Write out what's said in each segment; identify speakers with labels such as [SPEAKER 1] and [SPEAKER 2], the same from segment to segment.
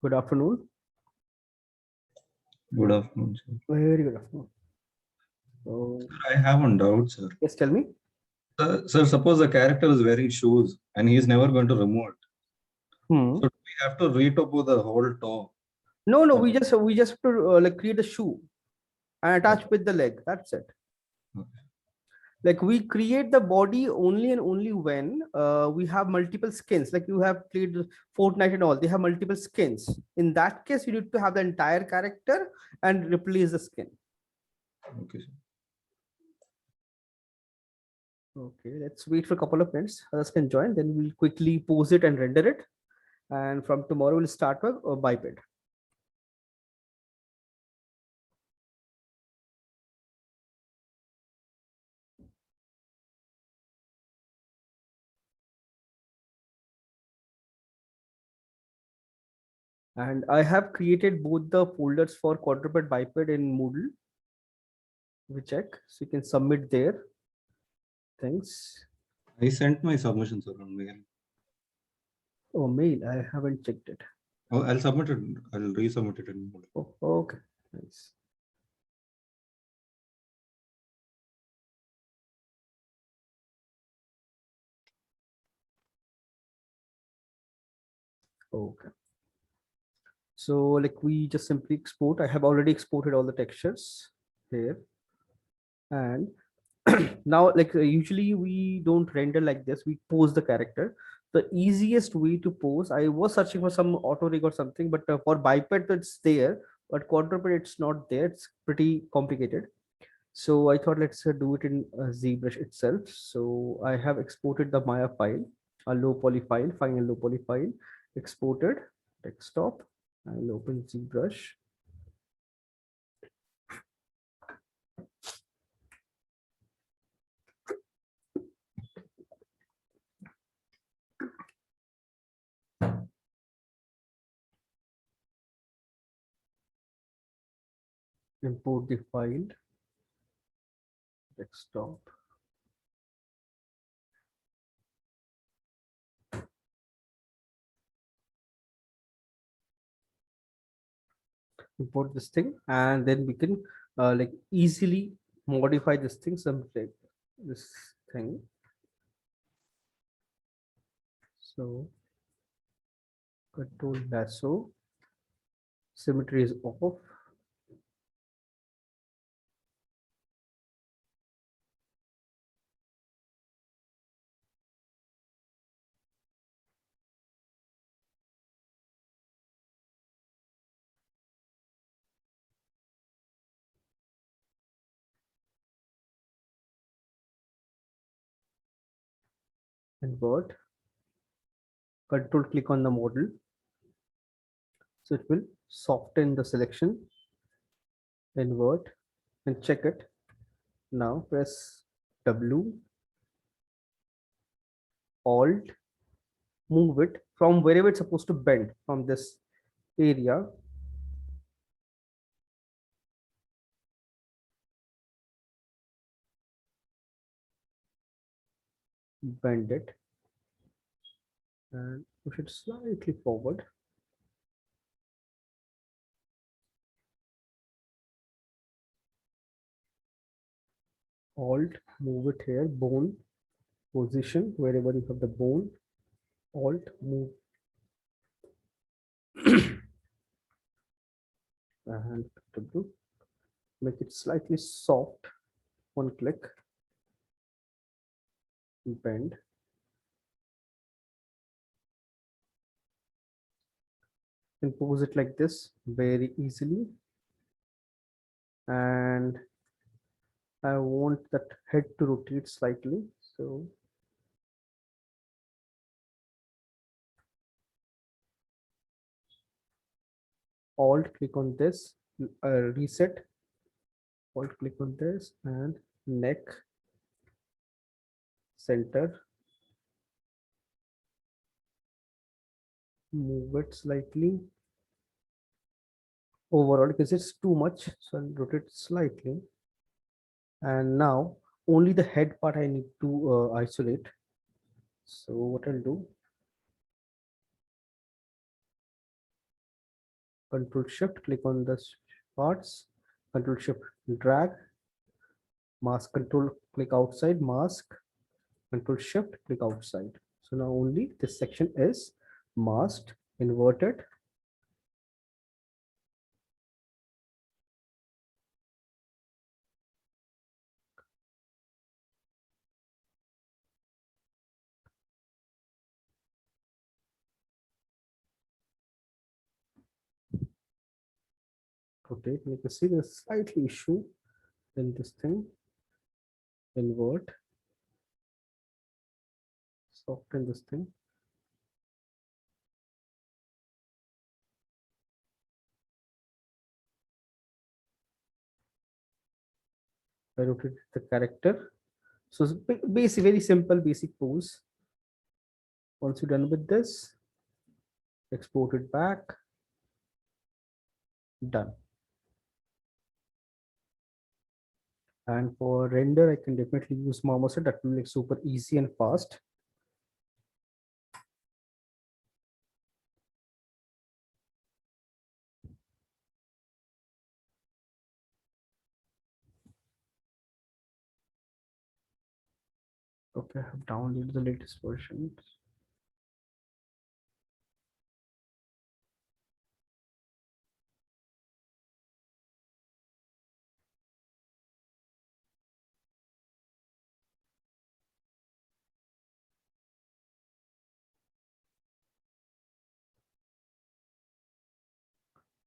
[SPEAKER 1] Good afternoon.
[SPEAKER 2] Good afternoon, sir.
[SPEAKER 1] Very good afternoon. So,
[SPEAKER 2] I have one doubt, sir.
[SPEAKER 1] yes, tell me.
[SPEAKER 2] Sir, suppose the character is wearing shoes and he is never going to remove it. So do we have to retopo the whole toe?
[SPEAKER 1] No, we just have to like create a shoe and attach with the leg. That's it.
[SPEAKER 2] Okay.
[SPEAKER 1] Like we create the body only and only when we have multiple skins. Like you have played Fortnite and all, they have multiple skins. In that case, you need to have the entire character and replace the skin.
[SPEAKER 2] Okay, sir.
[SPEAKER 1] Okay, let's wait for a couple of minutes. Others can join. Then we'll quickly pose it and render it. And from tomorrow, we'll start with biped. And I have created both the folders for quadruped biped in Moodle. We check, so you can submit there. Thanks.
[SPEAKER 2] I sent my submission, sir, on mail.
[SPEAKER 1] Oh, mail. I haven't checked it.
[SPEAKER 2] Oh, I'll submit it. I'll resubmit it in Moodle.
[SPEAKER 1] Oh, okay. Nice. Okay. So like we just simply export. I have already exported all the textures here. And now like usually we don't render like this. We pose the character. The easiest way to pose, I was searching for some auto rig or something, but for biped it's there, but quadruped it's not there. It's pretty complicated. So I thought let's do it in ZBrush itself. So I have exported the Maya file, a low poly file, final low poly file, exported desktop. I'll open ZBrush. Import the file, desktop. Import this thing, and then we can like easily modify this thing, like this thing. So control lasso, Symmetry is off. Invert. Control click on the model. So it will soften the selection. Invert and check it. Now press W, Alt, move it from wherever it's supposed to bend from this area. Bend it and push it slightly forward. Alt, move it here, bone position, wherever you have the bone. Alt, move and W, make it slightly soft. One click, bend. And pose it like this very easily. And I want that head to rotate slightly. So Alt click on this, reset. Alt click on this and neck, center. Move it slightly. Overall, because it's too much, so I'll rotate slightly. And now only the head part I need to isolate. So what I'll do, Control Shift, click on the parts, Control Shift, drag, mask, Control, click outside, mask, Control Shift, click outside. So now only this section is masked, inverted. Rotate, you can see there's slightly issue in this thing. Invert, soften this thing. I rotate the character. So it's basic, very simple, basic pose. Once you're done with this, export it back. Done. And for render, I can definitely use Marmoset. That will make super easy and fast. Okay, I have downloaded the latest version.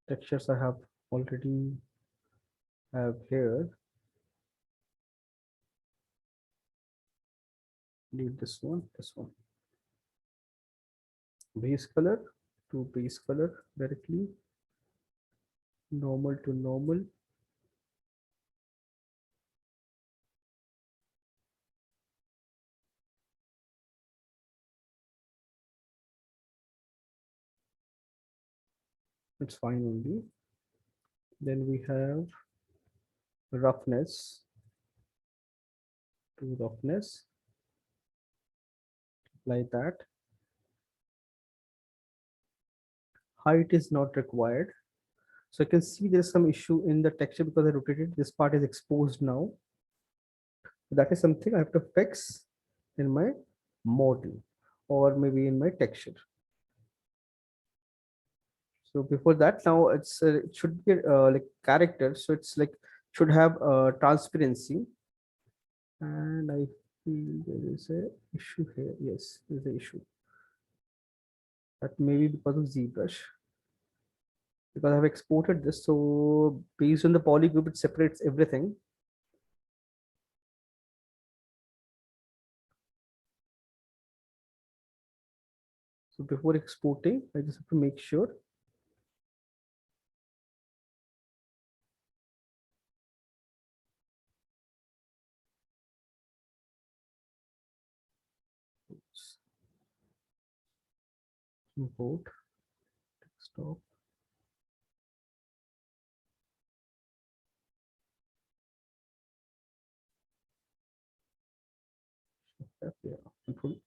[SPEAKER 1] Textures I have already have here. Need this one, base color to base color directly, normal to normal. It's fine only. Then we have roughness to roughness, like that. Height is not required. So you can see there's some issue in the texture because I rotated. This part is exposed now. That is something I have to fix in my model or maybe in my texture. So before that, now it should be like character. So it's like should have transparency. And I feel there is a issue here. Yes, there's an issue. That may be because of ZBrush. Because I've exported this. So based on the polygroup, it separates everything. So before exporting, I just have to make sure. Import desktop. Yeah, Control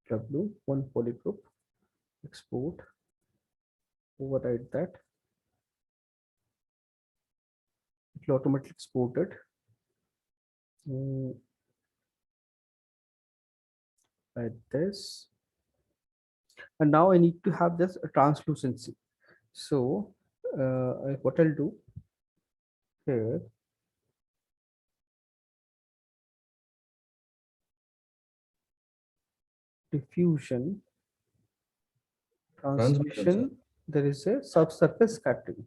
[SPEAKER 1] W, one polygroup, export, override that. It will automatically export it. Like this. And now I need to have this translucency. So what I'll do here, diffusion,
[SPEAKER 2] Transmission, sir.
[SPEAKER 1] transmission, there is a subsurface scattering.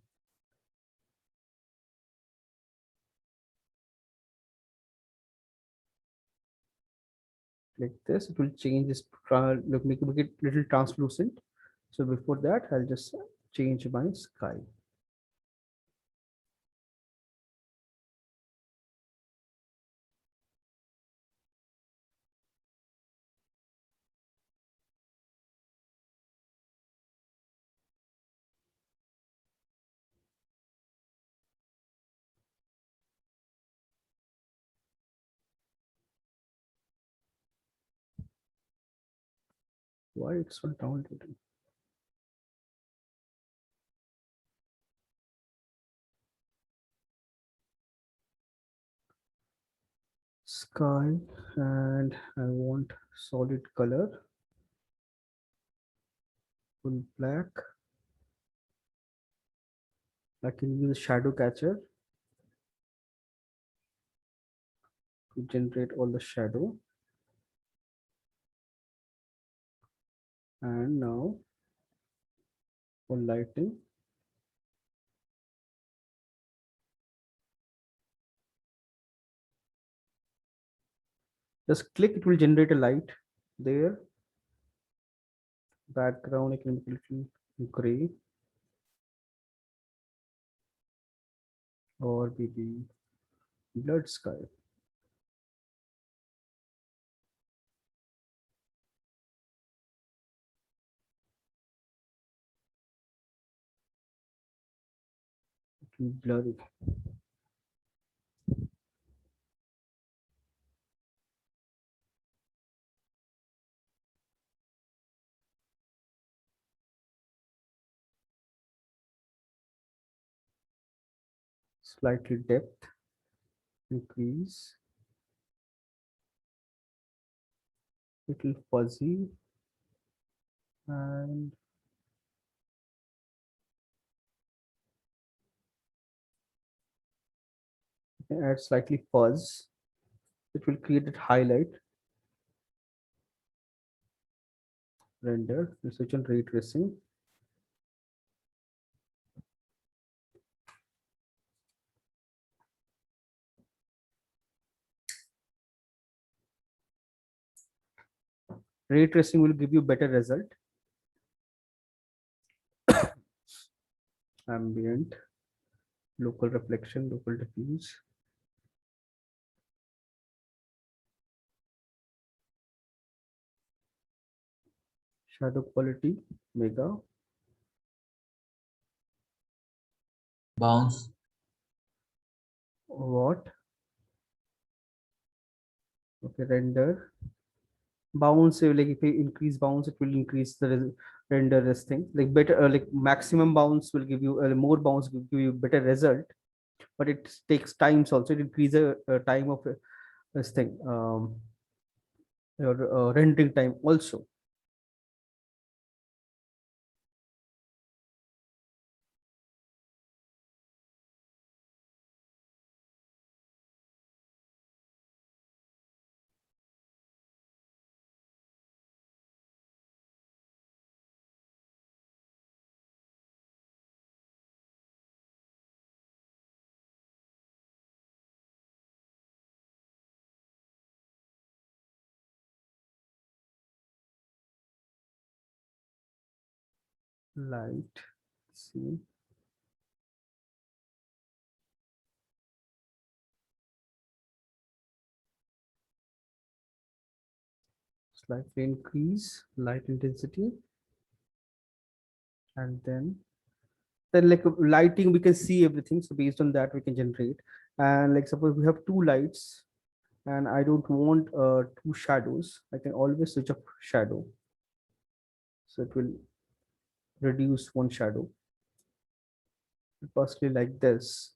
[SPEAKER 1] Like this, it will change this, look, make it little translucent. So before that, I'll just change my sky. Why it's not downloading? Sky, and I want solid color, full black. I can use shadow catcher to generate all the shadow. And now for lighting, just click, it will generate a light there. Background, I can make it a little gray, or maybe blood sky. Blurry. Slightly depth increase, little fuzzy, and add slightly fuzz. It will create a highlight. Render, research on ray tracing. Ray tracing will give you better result. Ambient, local reflection, local diffuse. Shadow quality, mega.
[SPEAKER 3] Bounce.
[SPEAKER 1] What? Okay, render. Bounce, like if you increase bounce, it will increase the render this thing. Like better, like maximum bounce will give you more bounce will give you better result, but it takes times also. It increases the time of this thing, your rendering time also. light. See. Slightly increase light intensity, and then like lighting, we can see everything. So based on that, we can generate. And like suppose we have two lights, and I don't want two shadows. I can always switch up shadow. So it will reduce one shadow. Firstly, like this.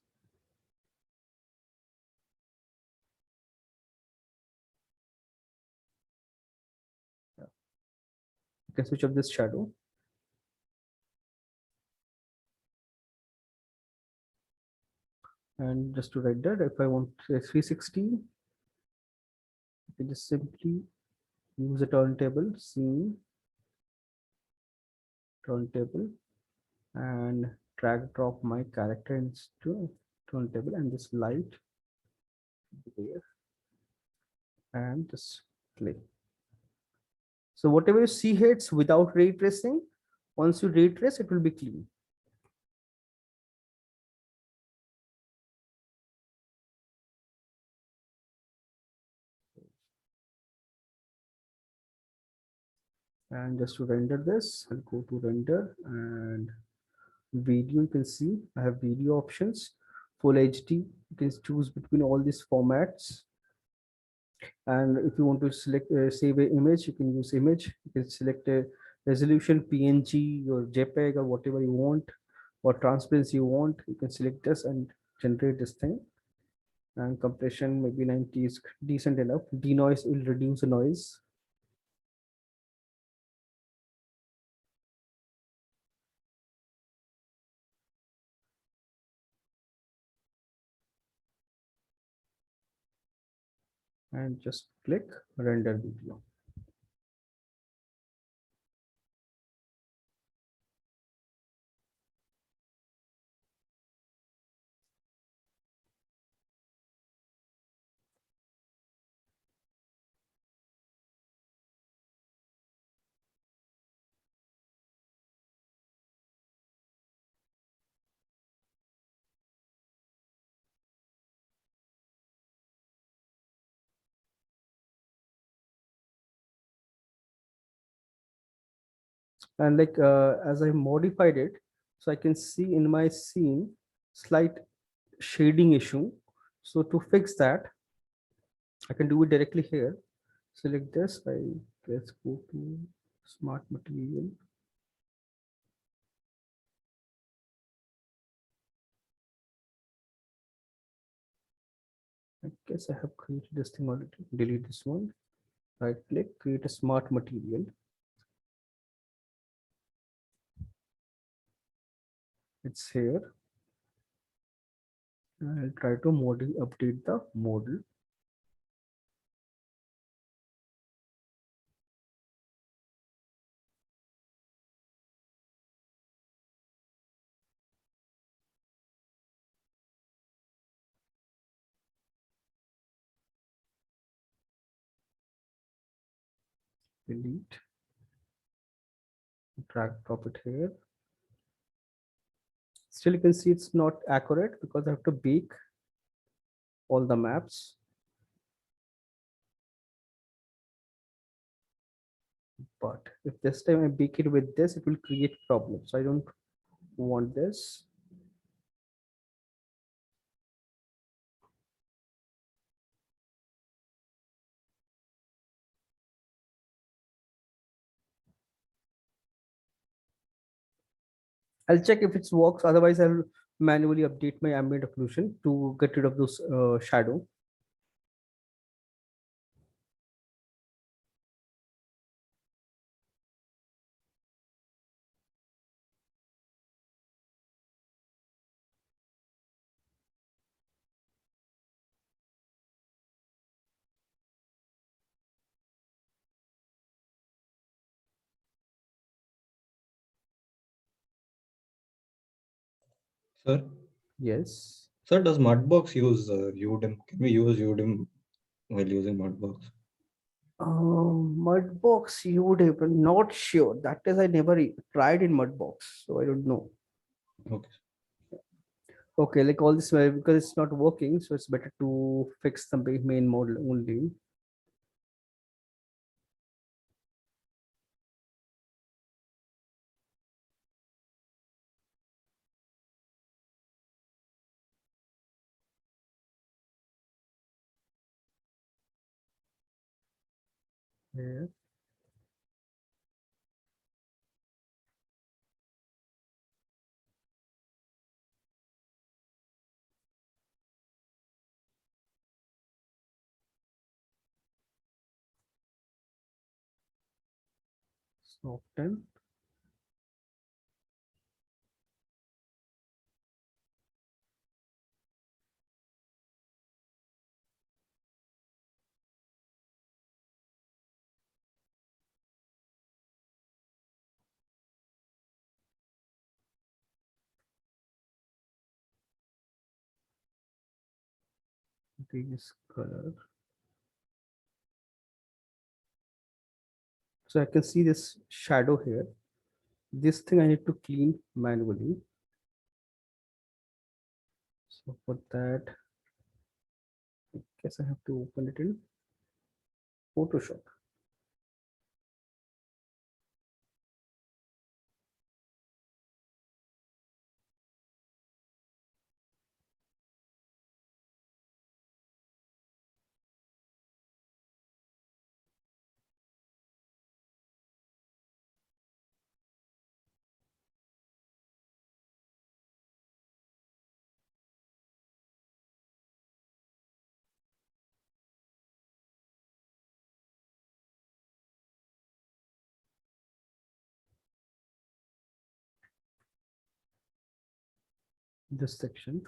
[SPEAKER 1] Yeah. You can switch up this shadow. And just to write that, if I want 360, I can just simply use a turntable, scene, turntable, and drag drop my character into turntable, and this light there, and just play. So whatever you see here, it's without ray tracing. Once you ray trace, it will be clean. And just to render this, I'll go to render and video. You can see I have video options, full HD. You can choose between all these formats. And if you want to select save a image, you can use image. You can select a resolution, PNG or JPEG or whatever you want, or transparency you want. You can select this and generate this thing. And compression maybe 90 is decent enough. Denoise will reduce the noise. And just click render video. And like as I modified it, so I can see in my scene slight shading issue. So to fix that, I can do it directly here. Select this. Let's go to smart material. I guess I have created this thing already. Delete this one. Right click, create a smart material. It's here. I'll try to update the model. Delete. Drag drop it here. Still, you can see it's not accurate because I have to bake all the maps. But if this time I bake it with this, it will create problems. I don't want this. I'll check if it works. Otherwise, I'll manually update my ambient occlusion to get rid of those shadow.
[SPEAKER 2] Sir,
[SPEAKER 1] Yes.
[SPEAKER 2] sir, does Mudbox use UDIM? Can we use UDIM while using Mudbox?
[SPEAKER 1] Mudbox you would have, but not sure. That is, I never tried in Mudbox, so I don't know.
[SPEAKER 2] Okay.
[SPEAKER 1] Okay, like all this because it's not working, so it's better to fix the main model only. Yeah. Soften. This color. So I can see this shadow here. This thing I need to clean manually. So for that, I guess I have to open it in Photoshop. This section.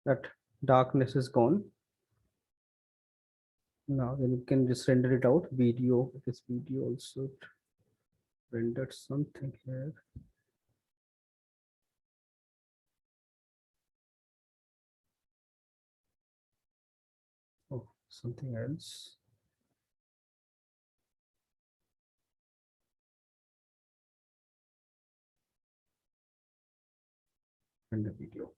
[SPEAKER 1] That darkness is gone. Now then you can just render it out. Video, this video also rendered something here. Oh, something else. Render video.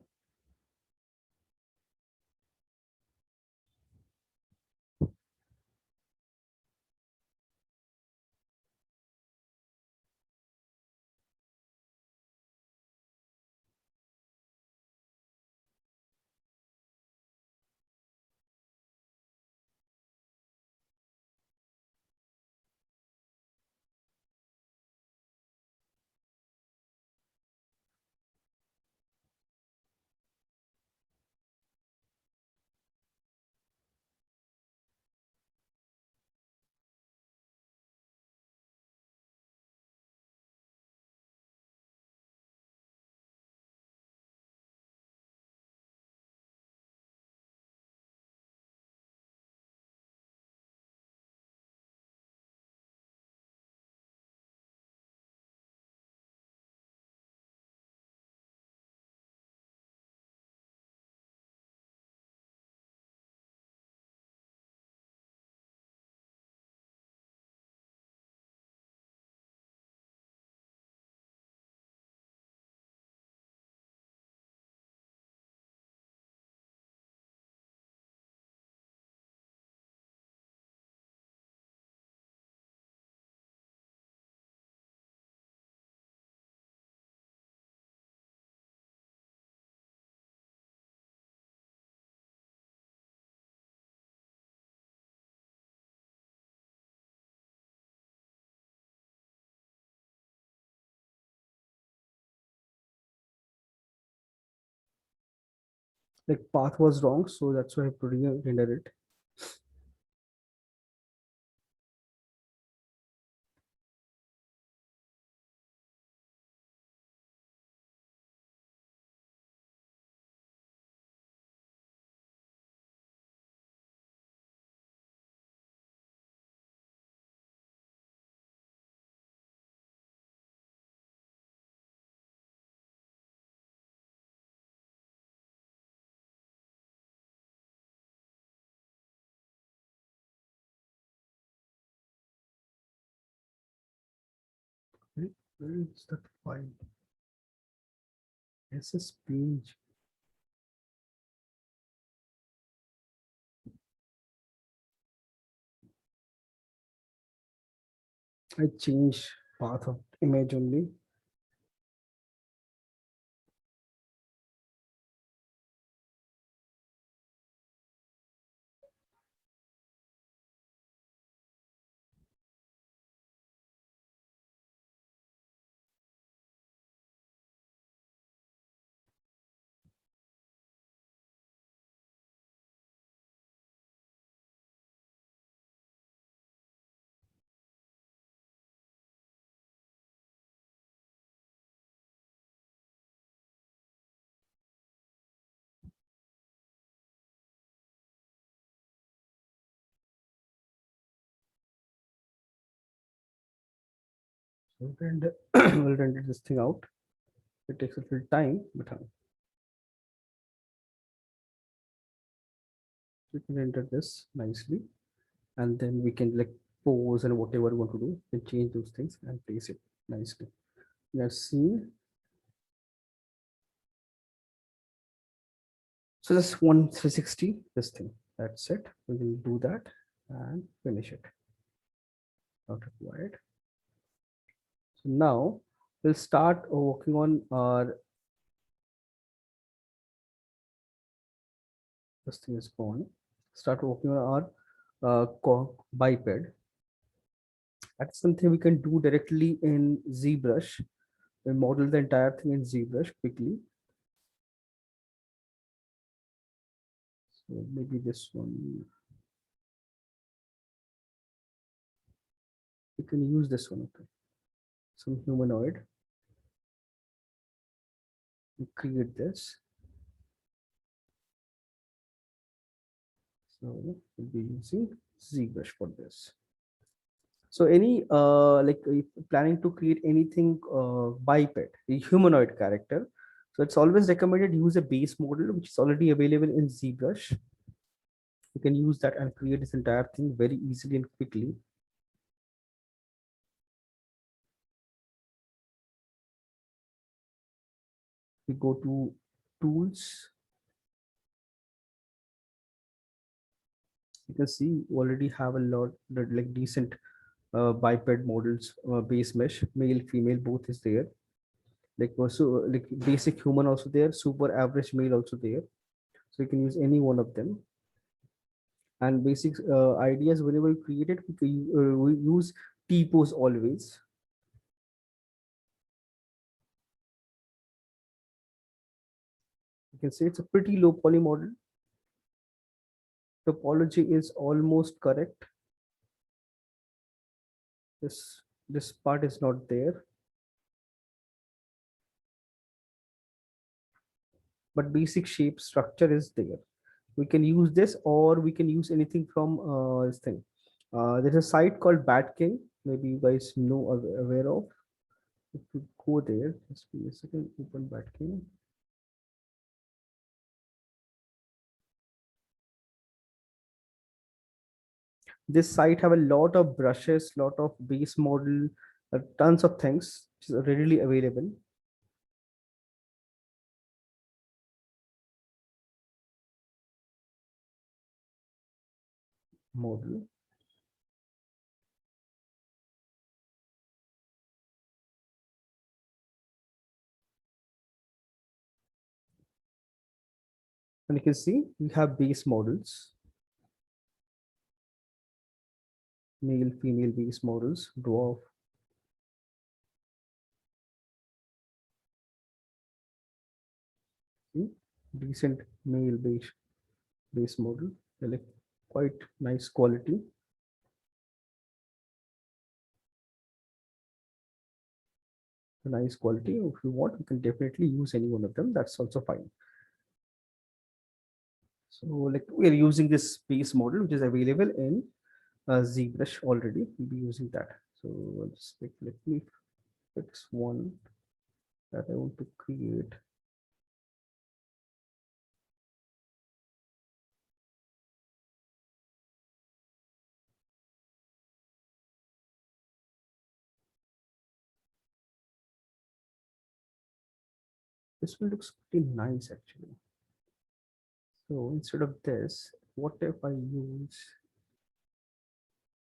[SPEAKER 1] like path was wrong, so that's why I render it. Where is that file? SS page. I change path of image only. So render, we'll render this thing out. It takes a little time, but we can render this nicely, and then we can like pose and whatever we want to do, and change those things and place it nicely. Let's see. So this 1360, this thing. That's it. We will do that and finish it. Not required. So now we'll start working on our, this thing is gone. Start working on our biped. That's something we can do directly in ZBrush. We model the entire thing in ZBrush quickly. So maybe this one. You can use this one. Okay. Some humanoid. We create this. So we'll be using ZBrush for this. So any like if planning to create anything biped, a humanoid character. So it's always recommended use a base model which is already available in ZBrush. You can use that and create this entire thing very easily and quickly. We go to tools. You can see we already have a lot like decent biped models, base mesh, male, female, both is there. Like also like basic human also there, super average male also there. So you can use any one of them. And basic ideas whenever you create it, we use T-pose always. You can say it's a pretty low poly model. Topology is almost correct. This part is not there, but basic shape structure is there. We can use this, or we can use anything from this thing. There's a site called Batking. Maybe you guys know aware of. If you go there, just give me a second. Open Batking. This site have a lot of brushes, lot of base model, tons of things which is readily available. Model. And you can see we have base models, male, female base models, dwarf. See? decent male base model. They're like quite nice quality. Nice quality. If you want, you can definitely use any one of them. That's also fine. So like we're using this base model which is available in ZBrush already. We'll be using that. So just like, let me fix one that I want to create. This one looks pretty nice actually. So instead of this, what if I use,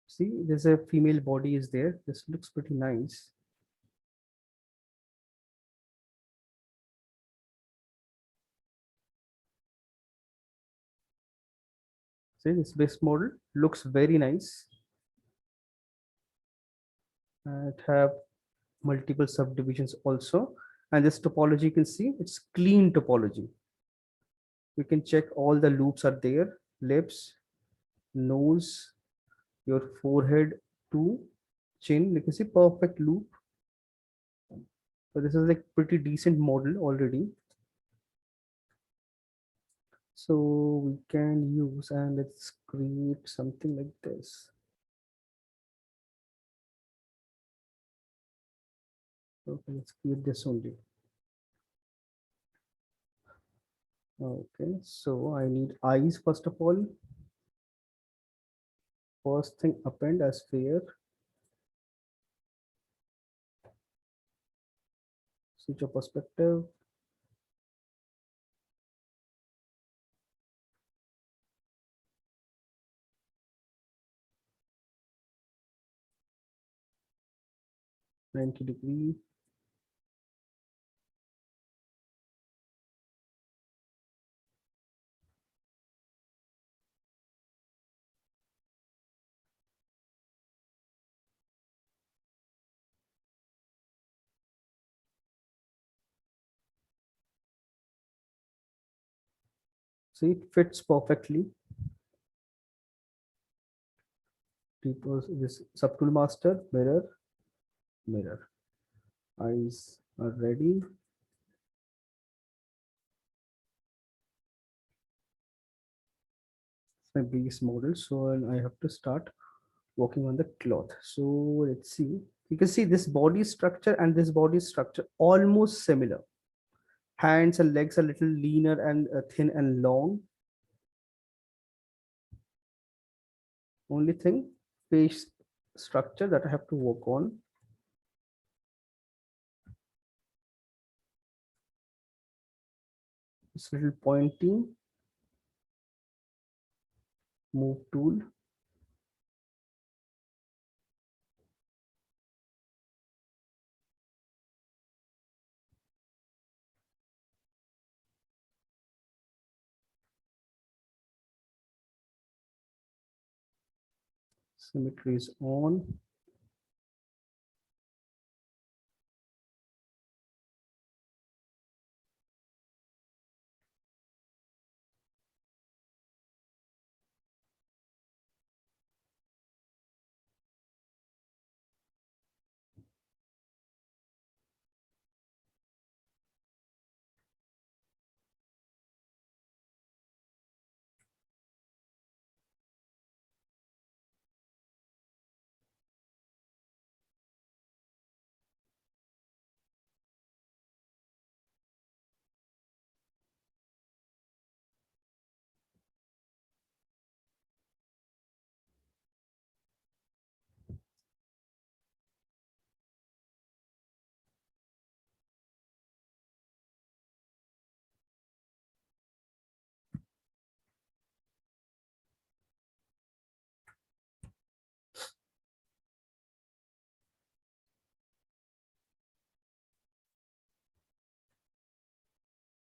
[SPEAKER 1] see, there's a female body is there. This looks pretty nice. See, this base model looks very nice. It have multiple subdivisions also. And this topology, you can see it's clean topology. We can check all the loops are there, lips, nose, your forehead to chin. You can see perfect loop. So this is like pretty decent model already. So we can use, and let's create something like this. Okay, let's create this only. Okay, so I need eyes first of all. First thing, append as sphere. Switch of perspective. -90 degree. See, it fits perfectly. This subtool master, mirror, mirror. Eyes are ready. My base model. So and I have to start working on the cloth. So let's see. You can see this body structure and this body structure almost similar. Hands and legs are a little leaner and thin and long. Only thing, face structure that I have to work on. This little pointing, move tool. Symmetry is on.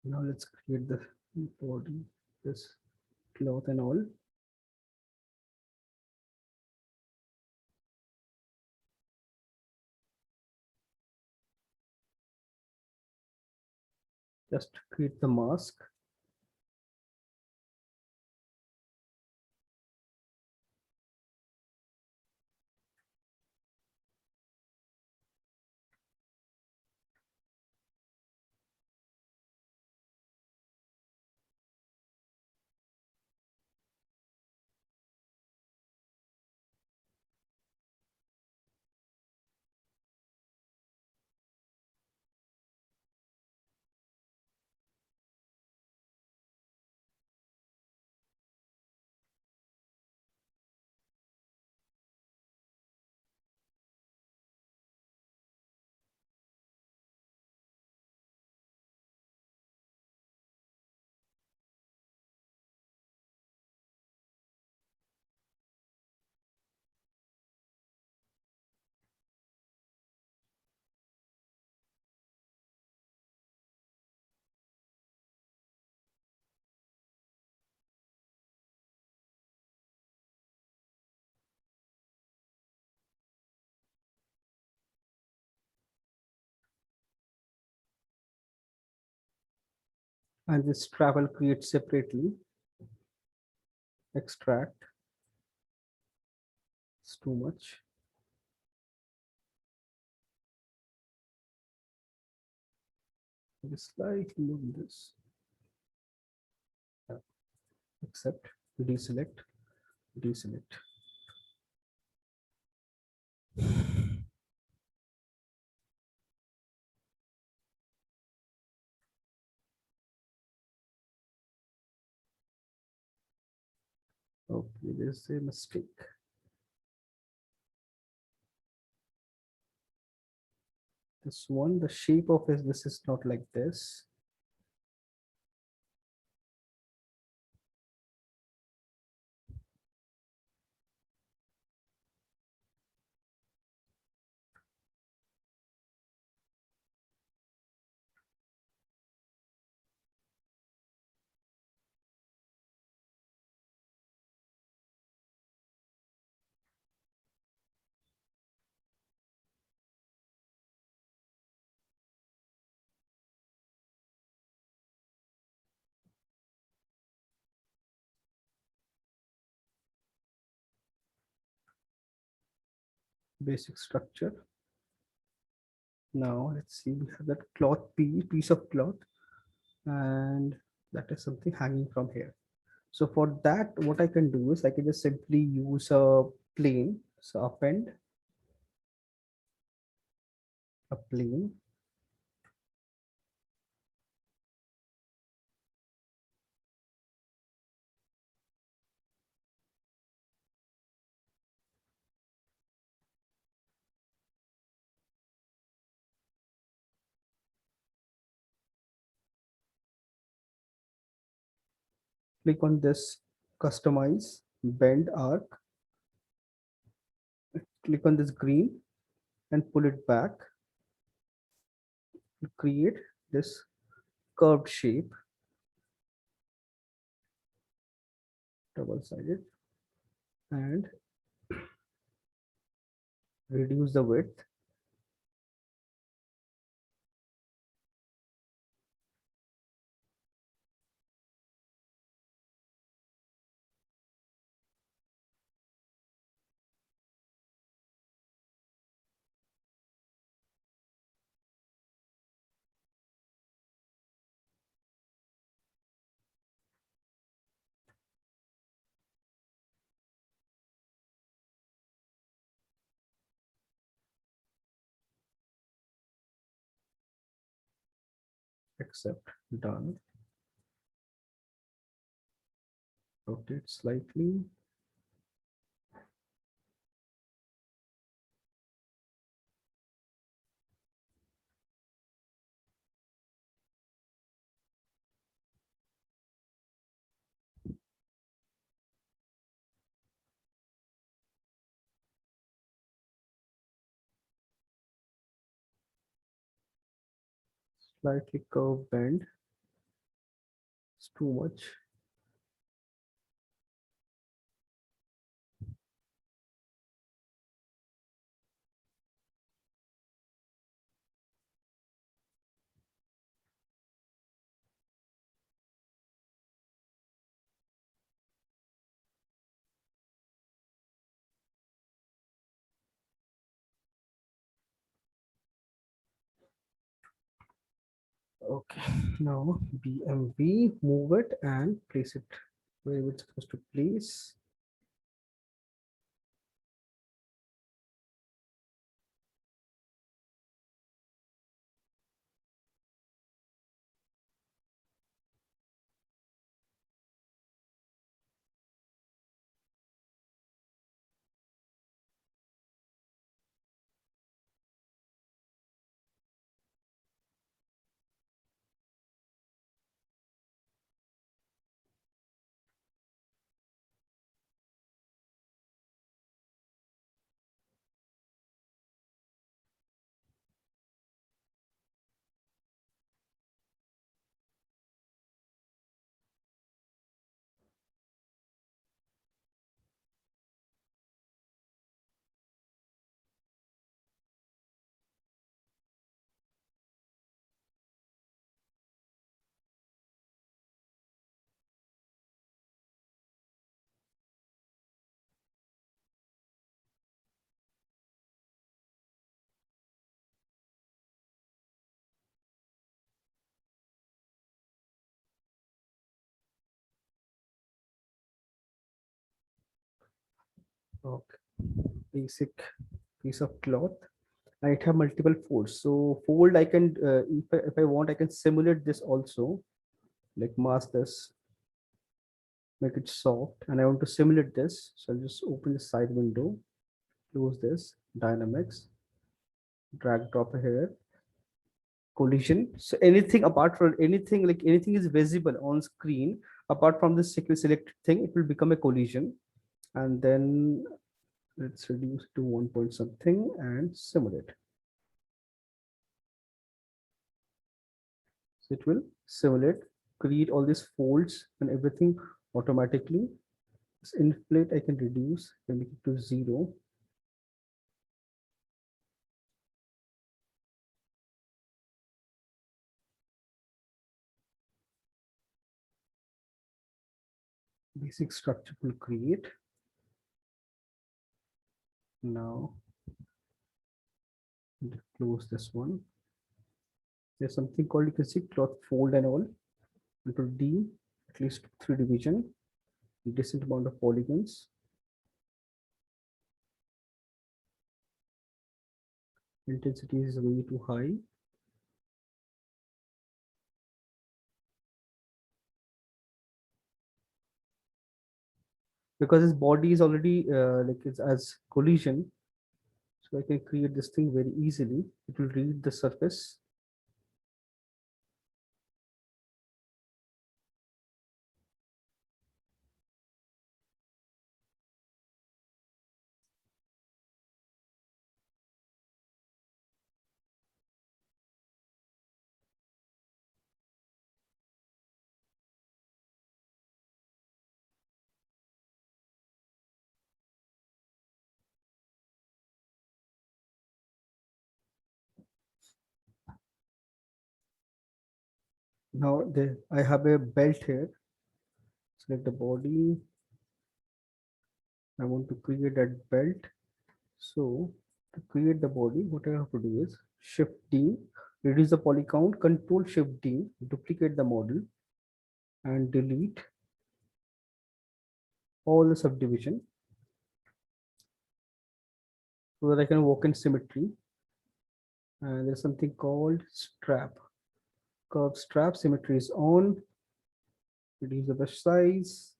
[SPEAKER 1] Now let's create the body, this cloth and all. Just create the mask. and this travel create separately. Extract. It's too much. Slightly move this. Accept. Deselect. Deselect. Okay, there's a mistake. This one, the shape of this is not like this. Basic structure. Now let's see, we have that piece of cloth, and that is something hanging from here. So for that, what I can do is I can just simply use a plane. So append a plane. Click on this customize bend arc. Click on this green and pull it back to create this curved shape, double-sided, and reduce the width. Accept, done. Rotate slightly. Slightly curved bend. It's too much. Okay, now BMV, move it and place it where it's supposed to place. Okay. Basic piece of cloth, and it have multiple folds. So fold I can, if I want, I can simulate this also, like mask this, make it soft, and I want to simulate this. So I'll just open the side window, close this, dynamics, drag drop here, collision. So anything apart from anything, like anything is visible on screen apart from this selected thing, it will become a collision. And then let's reduce to 1 point something and simulate. So it will simulate, create all these folds and everything automatically. This inflate I can reduce, can make it to 0. Basic structure will create. Now close this one. There's something called, you can see, cloth fold and all. Control D, at least 3 division, decent amount of polygons. Intensity is way too high. Because his body is already like it's as collision, so I can create this thing very easily. It will read the surface. Now I have a belt here. Select the body. I want to create that belt. So to create the body, what I have to do is Shift D, reduce the poly count, Control Shift D, duplicate the model, and delete all the subdivision so that I can work in symmetry. And there's something called strap. Curve strap symmetry is on. Reduce the brush size.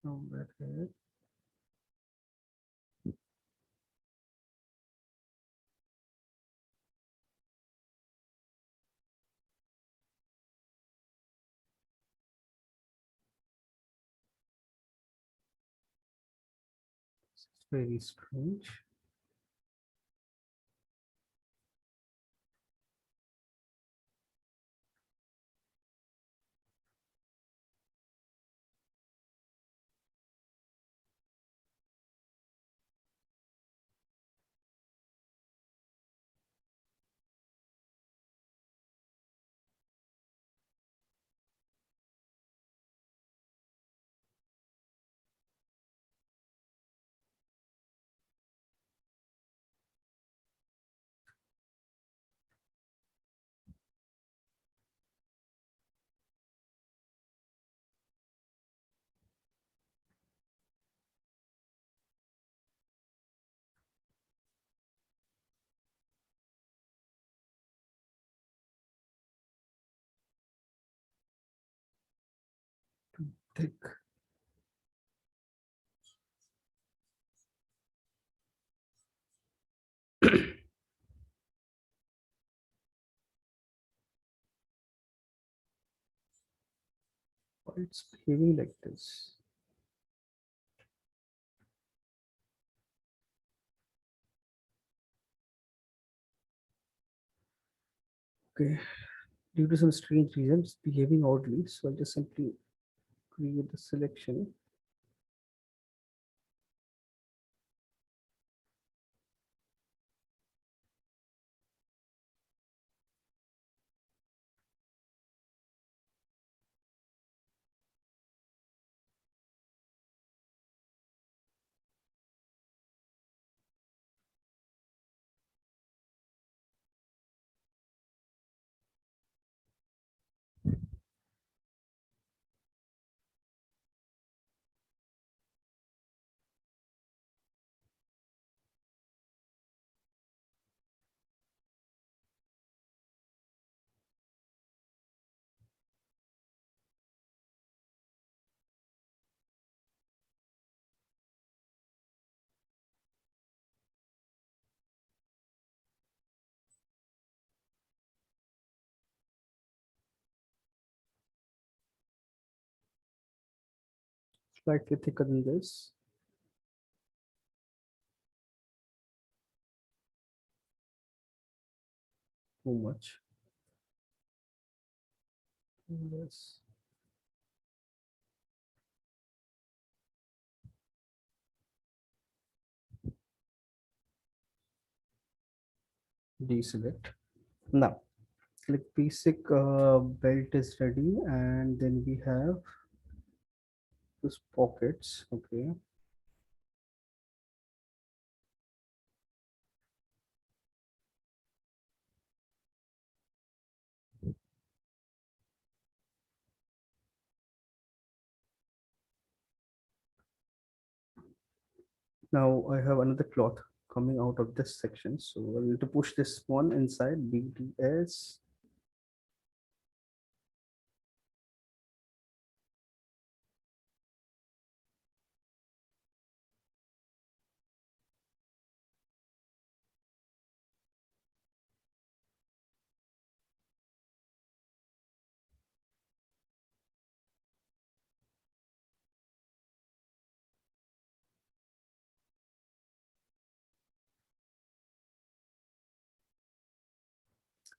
[SPEAKER 1] Somewhere here. It's very strange. Too thick. Why it's behaving like this? Okay, due to some strange reasons, behaving oddly. So I'll just simply create the selection. slightly thicker than this. Too much. Yes. Deselect. Now, like basic belt is ready, and then we have those pockets. Okay. Now I have another cloth coming out of this section, so I'll need to push this one inside BTS.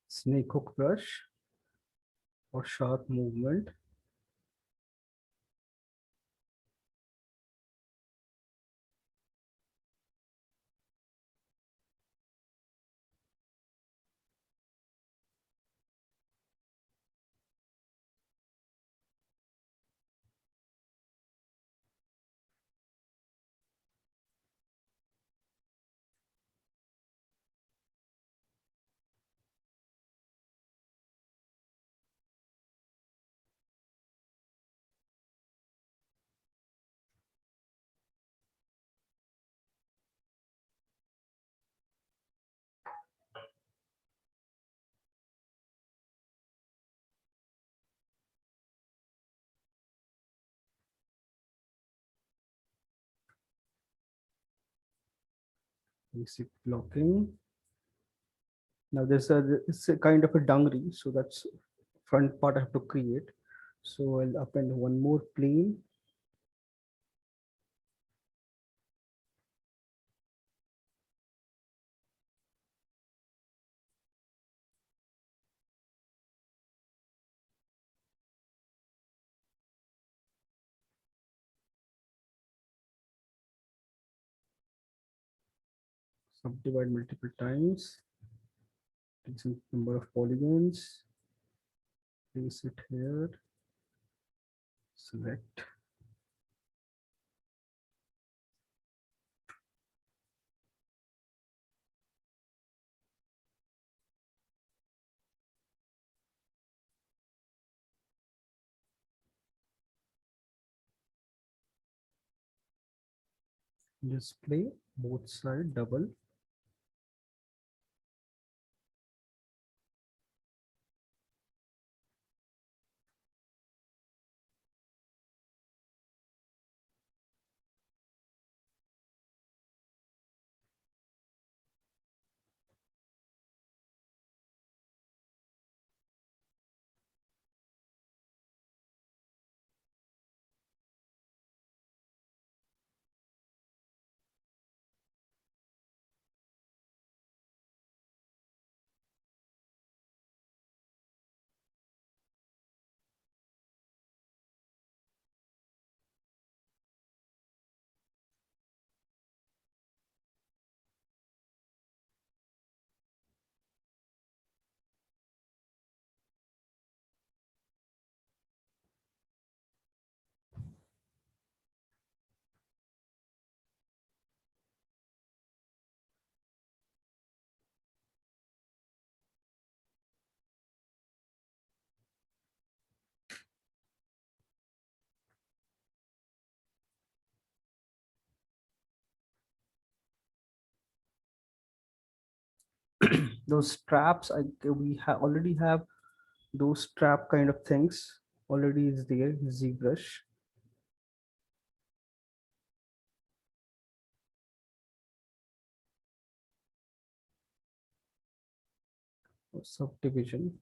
[SPEAKER 1] Snake hook brush or sharp movement. Basic blocking. Now it's a kind of a dungaree, so that's front part I have to create. So I'll append one more plane. Subdivide multiple times. Decent number of polygons. Place it here. Select. Display both side double. Those straps, we already have those strap kind of things already is there. ZBrush. Subdivision.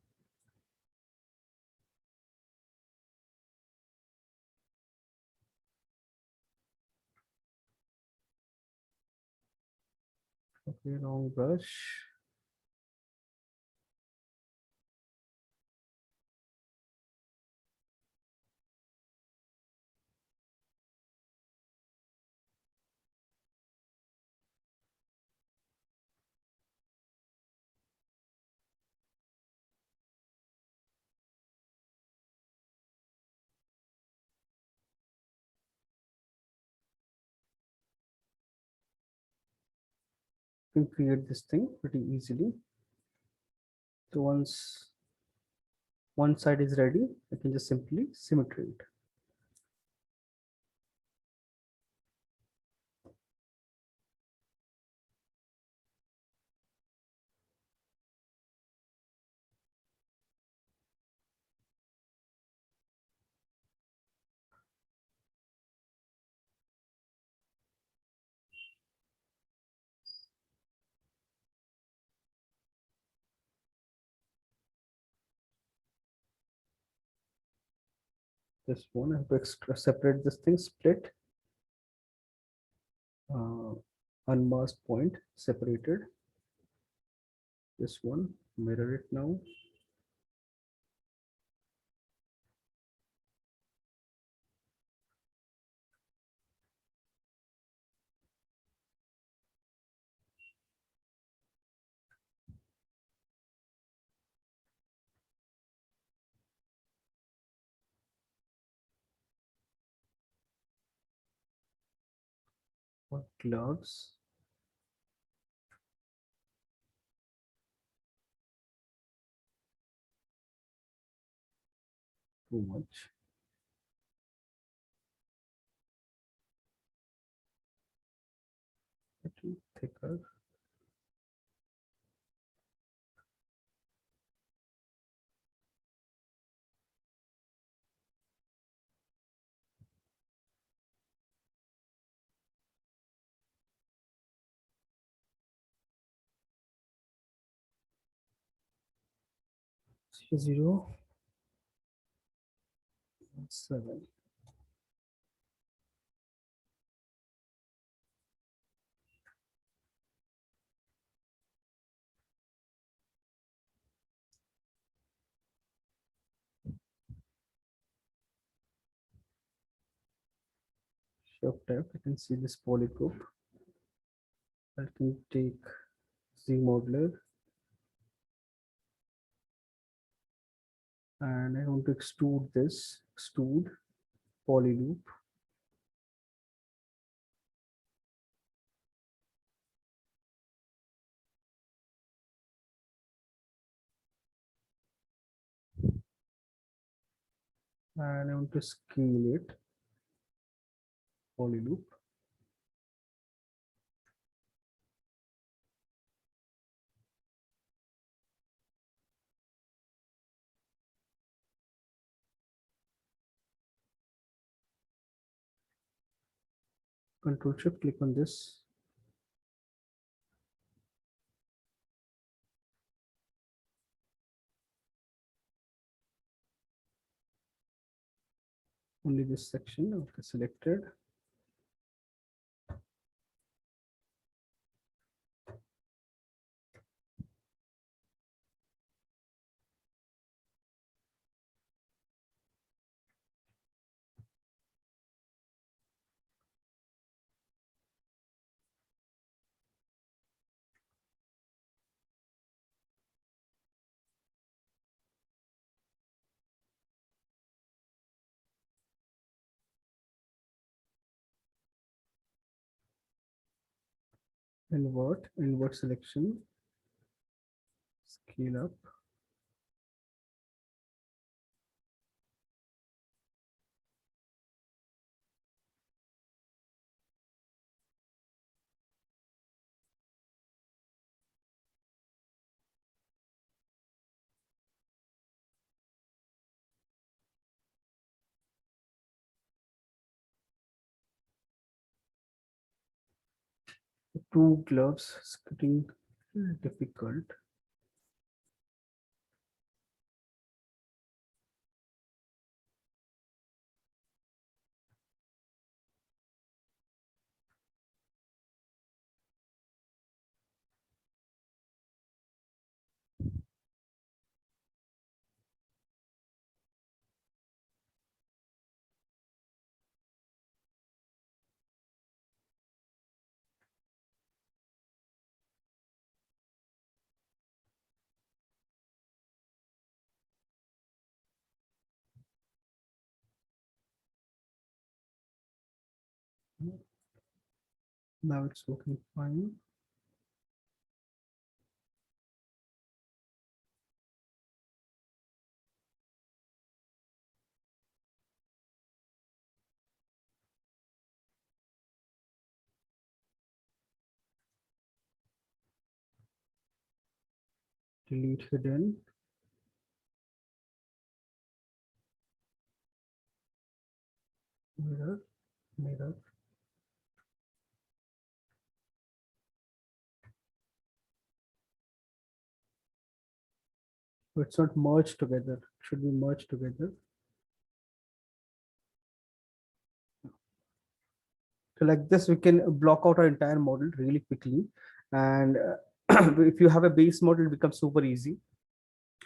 [SPEAKER 1] Okay, long brush. You can create this thing pretty easily. So once one side is ready, I can just simply symmetry it. This one, I have to separate this thing, split, unmasked point separated. This one, mirror it now. What gloves? Too much. Little thicker. Zero 7. Shift tab. I can see this polygroup. I can take Z modeler and I want to extrude this. Extrude poly loop. And I want to scale it. Poly loop. Control shift, click on this. Only this section. Okay, selected. Invert selection, scale up. Two gloves is getting difficult. Now it's working fine. Delete hidden. Mirror, mirror. So it's not merged together. It should be merged together. So like this, we can block out our entire model really quickly. And if you have a base model, it becomes super easy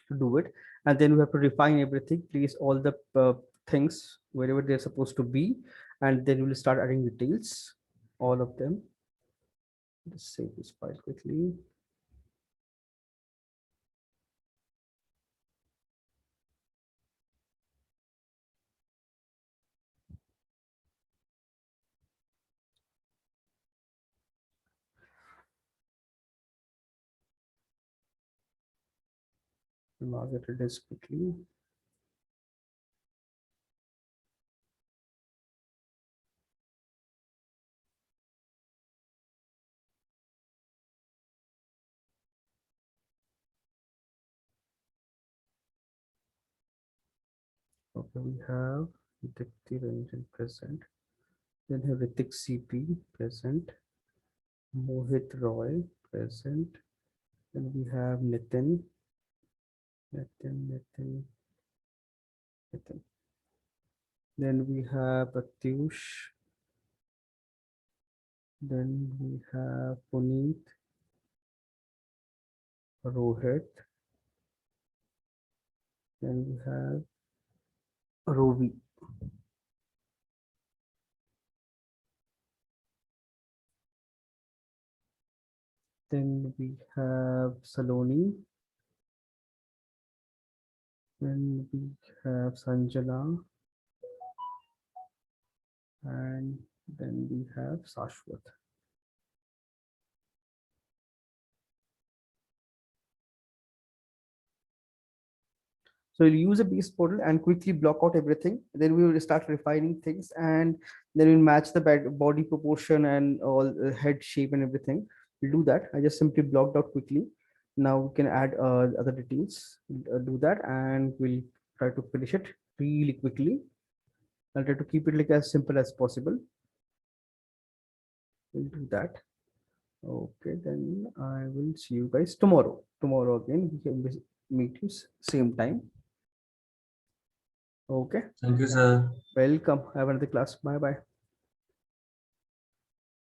[SPEAKER 1] to do it. And then we have to refine everything, place all the things wherever they're supposed to be. And then we'll start adding details, all of them. Just save this file quickly. Mark it as quickly. Okay, we have Dikti Ranjan present. Then have Ritik CP present. Mohit Roy present. Then we have Nitin. Nitin. Then we have Pratyush. Then we have Puneet, Rohit. Then we have Rovi. Then we have Saloni. Then we have Sanjana. And then we have Sashwat. So we'll use a base model and quickly block out everything. Then we will start refining things, and then we'll match the body proportion and all head shape and everything. We'll do that. I just simply blocked out quickly. Now we can add other details. Do that, and we'll try to finish it really quickly. I'll try to keep it like as simple as possible. We'll do that. Okay, then I will see you guys tomorrow. Tomorrow again, we can meet you same time. Okay.
[SPEAKER 3] Thank you, sir.
[SPEAKER 1] Welcome. Have another class. Bye bye.